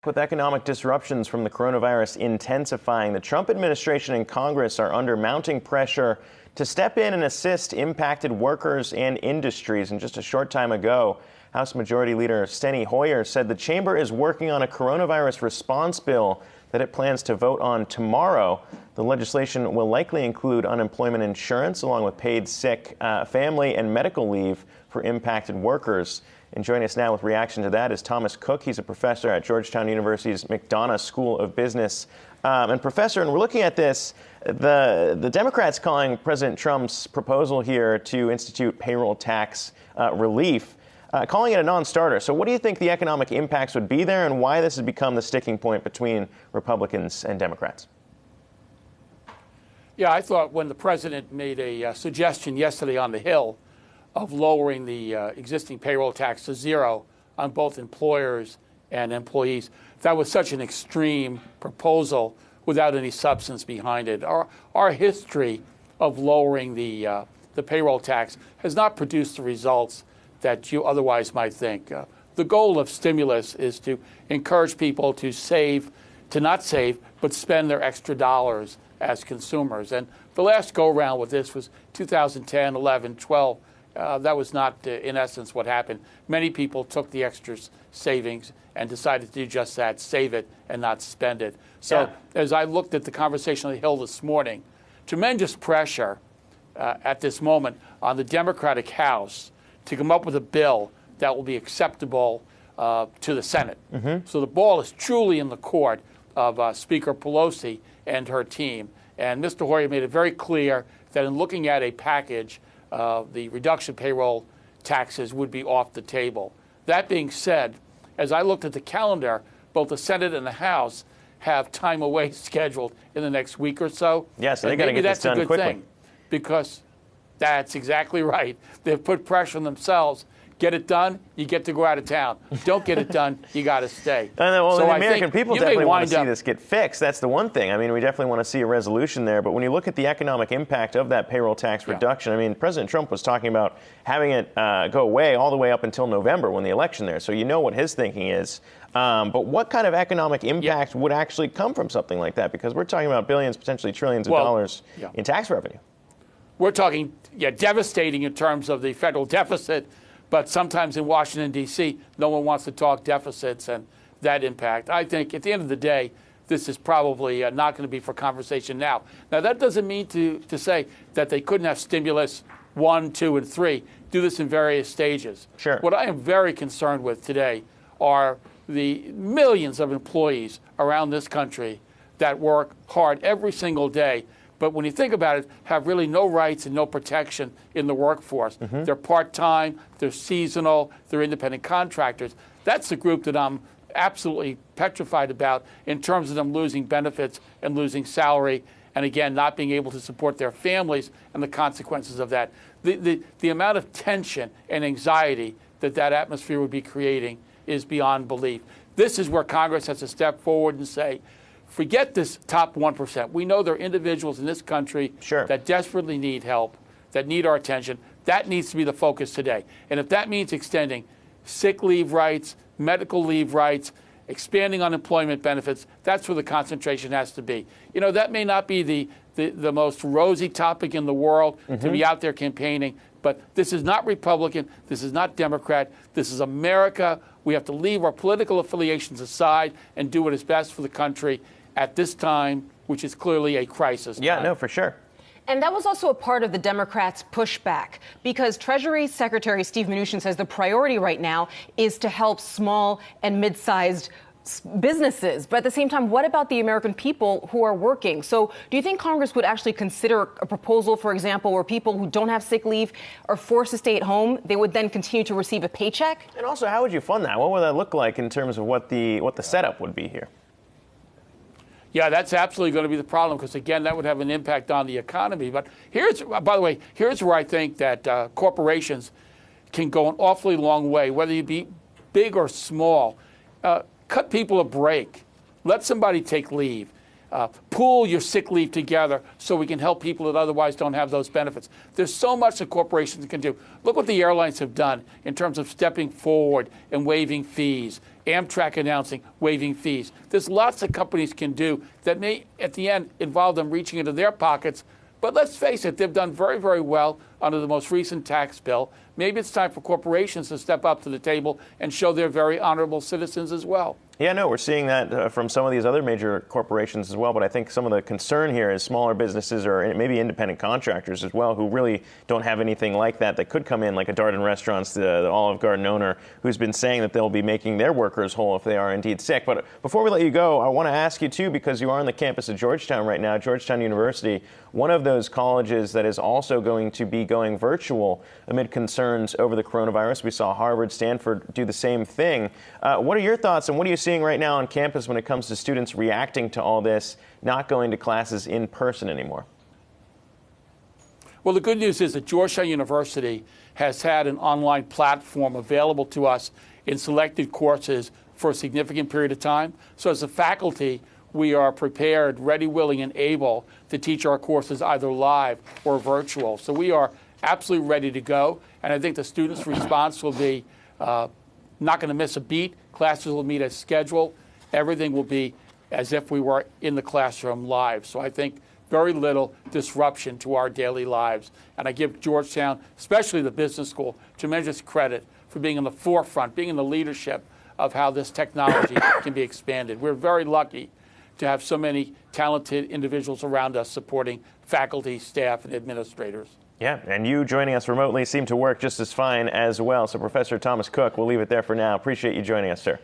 With economic disruptions from the coronavirus intensifying, the Trump administration and Congress are under mounting pressure to step in and assist impacted workers and industries. And just a short time ago, House Majority Leader Steny Hoyer said the chamber is working on a coronavirus response bill that it plans to vote on tomorrow. The legislation will likely include unemployment insurance along with paid sick, family and medical leave for impacted workers. And joining us now with reaction to that is Thomas Cooke. He's a professor at Georgetown University's McDonough School of Business. And professor, and we're looking at this, the Democrats calling President Trump's proposal here to institute payroll tax relief, calling it a non-starter. So what do you think the economic impacts would be there, and why this has become the sticking point between Republicans and Democrats? Yeah, I thought when the president made a suggestion yesterday on the Hill of lowering the existing payroll tax to zero on both employers and employees, that was such an extreme proposal without any substance behind it. Our history of lowering the payroll tax has not produced the results that you otherwise might think. The goal of stimulus is to encourage people to save, to not save, but spend their extra dollars as consumers. And the last go-around with this was 2010, 11, 12. That was not, in essence, what happened. Many people took the extra savings and decided to do just that, save it and not spend it. So as I looked at the conversation on the Hill this morning, tremendous pressure at this moment on the Democratic House to come up with a bill that will be acceptable to the Senate. So the ball is truly in the court of Speaker Pelosi and her team. And Mr. Hoyer made it very clear that in looking at a package, the reduction payroll taxes would be off the table. That being said, as I looked at the calendar, both the Senate and the House have time away scheduled in the next week or so. Yes, they got to get this done quickly. Thing, because that's exactly right. They've put pressure on themselves. Get it done, you get to go out of town. Don't get it done, you got to stay. Well, so the American people definitely want to see this get fixed. That's the one thing. I mean, we definitely want to see a resolution there. But when you look at the economic impact of that payroll tax reduction, I mean, President Trump was talking about having it go away all the way up until November when the election there. So you know what his thinking is. But what kind of economic impact would actually come from something like that? Because we're talking about billions, potentially trillions of dollars in tax revenue. We're talking, devastating in terms of the federal deficit. But sometimes in Washington, D.C., no one wants to talk deficits and that impact. I think at the end of the day, this is probably not going to be for conversation now. Now, that doesn't mean to say that they couldn't have stimulus 1, 2, and 3, do this in various stages. Sure. What I am very concerned with today are the millions of employees around this country that work hard every single day, but when you think about it, have really no rights and no protection in the workforce. They're part-time, they're seasonal, they're independent contractors. That's the group that I'm absolutely petrified about in terms of them losing benefits and losing salary, and again, not being able to support their families and the consequences of that. The amount of tension and anxiety that atmosphere would be creating is beyond belief. This is where Congress has to step forward and say, forget this top 1%. We know there are individuals in this country that desperately need help, that need our attention. That needs to be the focus today. And if that means extending sick leave rights, medical leave rights, expanding unemployment benefits, that's where the concentration has to be. You know, that may not be the most rosy topic in the world to be out there campaigning, but this is not Republican, this is not Democrat, this is America. We have to leave our political affiliations aside and do what is best for the country at this time, which is clearly a crisis time. Yeah, no, for sure. And that was also a part of the Democrats' pushback, because Treasury Secretary Steve Mnuchin says the priority right now is to help small and mid-sized businesses. But at the same time, what about the American people who are working? So do you think Congress would actually consider a proposal, for example, where people who don't have sick leave are forced to stay at home, they would then continue to receive a paycheck? And also, how would you fund that? What would that look like in terms of what the setup would be here? Yeah, that's absolutely going to be the problem because, again, that would have an impact on the economy. But by the way, here's where I think that corporations can go an awfully long way, whether you be big or small. Cut people a break. Let somebody take leave. pool your sick leave together so we can help people that otherwise don't have those benefits. There's so much that corporations can do. Look what the airlines have done in terms of stepping forward and waiving fees. Amtrak announcing waiving fees. There's lots that companies can do that may, at the end, involve them reaching into their pockets. But let's face it, they've done very, very well under the most recent tax bill. Maybe it's time for corporations to step up to the table and show they're very honorable citizens as well. Yeah, no, we're seeing that from some of these other major corporations as well. But I think some of the concern here is smaller businesses or maybe independent contractors as well who really don't have anything like that could come in, like a Darden Restaurants, the Olive Garden owner, who's been saying that they'll be making their workers whole if they are indeed sick. But before we let you go, I want to ask you, too, because you are on the campus of Georgetown right now, Georgetown University, one of those colleges that is also going to be going virtual amid concerns over the coronavirus. We saw Harvard, Stanford do the same thing. What are your thoughts and what are you seeing right now on campus when it comes to students reacting to all this, not going to classes in person anymore? Well, the good news is that Georgetown University has had an online platform available to us in selected courses for a significant period of time. So as a faculty, we are prepared, ready, willing, and able to teach our courses either live or virtual. So we are absolutely ready to go. And I think the students' response will be not going to miss a beat. Classes will meet as scheduled. Everything will be as if we were in the classroom live. So I think very little disruption to our daily lives. And I give Georgetown, especially the business school, tremendous credit for being in the forefront, being in the leadership of how this technology can be expanded. We're very lucky to have so many talented individuals around us supporting faculty, staff, and administrators. Yeah, and you joining us remotely seemed to work just as fine as well. So Professor Thomas Cooke, we'll leave it there for now. Appreciate you joining us, sir.